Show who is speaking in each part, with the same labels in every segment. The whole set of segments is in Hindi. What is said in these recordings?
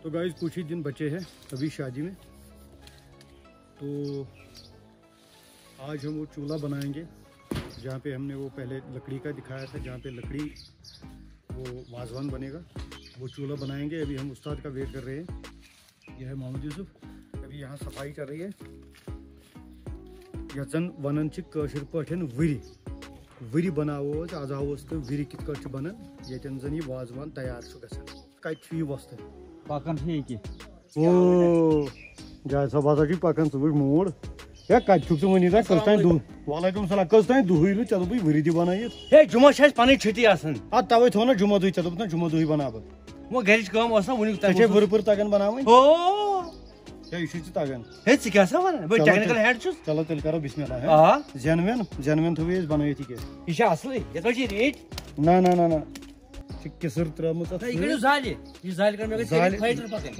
Speaker 1: तो गाइस कुछ ही दिन बचे हैं अभी शादी में, तो आज हम वो चूल्हा बनाएंगे जहाँ पे हमने वो पहले लकड़ी का दिखाया था, जहाँ पे लकड़ी वो वाजवान बनेगा, वो चूल्हा बनाएंगे। अभी हम उस्ताद का वेट कर रहे हैं। यह है मोहम्मद यूसुफ, अभी यहाँ सफाई चल रही है। यन वन कशर पठन वरी बनावो आज आवोस तो वरी कित कट बनान यन जन यह वाजवान तैयार कत वस्त
Speaker 2: पकान
Speaker 1: ओ जाय सब हसा पकान सुबह मोड़ या कत वन वालेकुम सलाम कस तान दुह चल बह वरी दी बन
Speaker 2: हे जुमा पन छुट्टी
Speaker 1: तवे थो ना जुमा दुह चल जुमा दुह बना
Speaker 2: वो घर
Speaker 1: वुर तगन बनाव यह तगन
Speaker 2: टेक्निकल हेड
Speaker 1: चलो तेल करो बिस्मिल्लाह जेनवन थो बन
Speaker 2: यह असल रेट
Speaker 1: ना ना ना ना किसर त्रम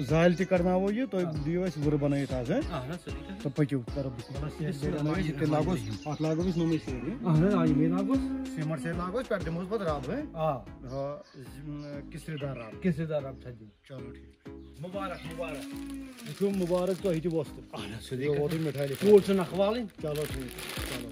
Speaker 2: जाल
Speaker 1: कड़नावो यह तुम दियो वुर बन आज तो पकू करो लागो सीमेंट से लागो पे दिमोस पत रब किसरेदार
Speaker 2: रब
Speaker 1: चलो ठीक
Speaker 2: मुबारक मुबारक
Speaker 1: मुबारक तो वोत मिठाई
Speaker 2: नखवाल
Speaker 1: चलो ठीक चलो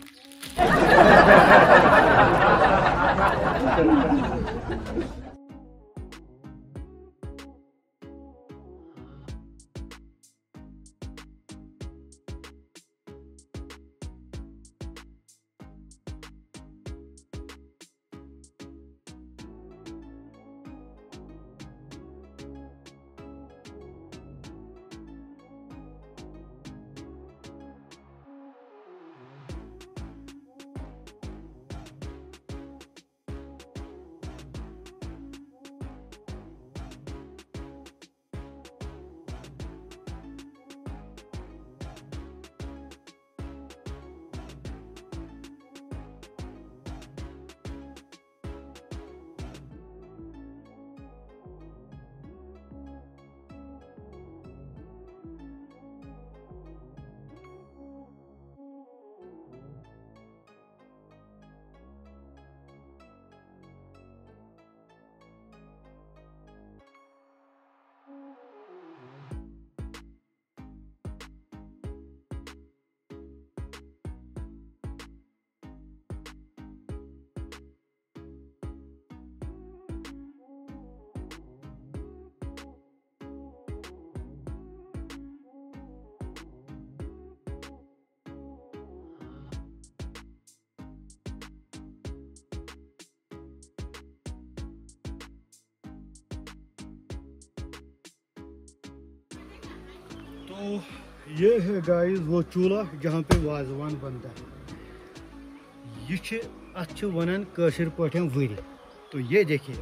Speaker 1: तो ये है गाइस वो चूल्हा जहाँ पे वाजवान बनता है। ये वन कशर पठन वरी। तो ये देखिए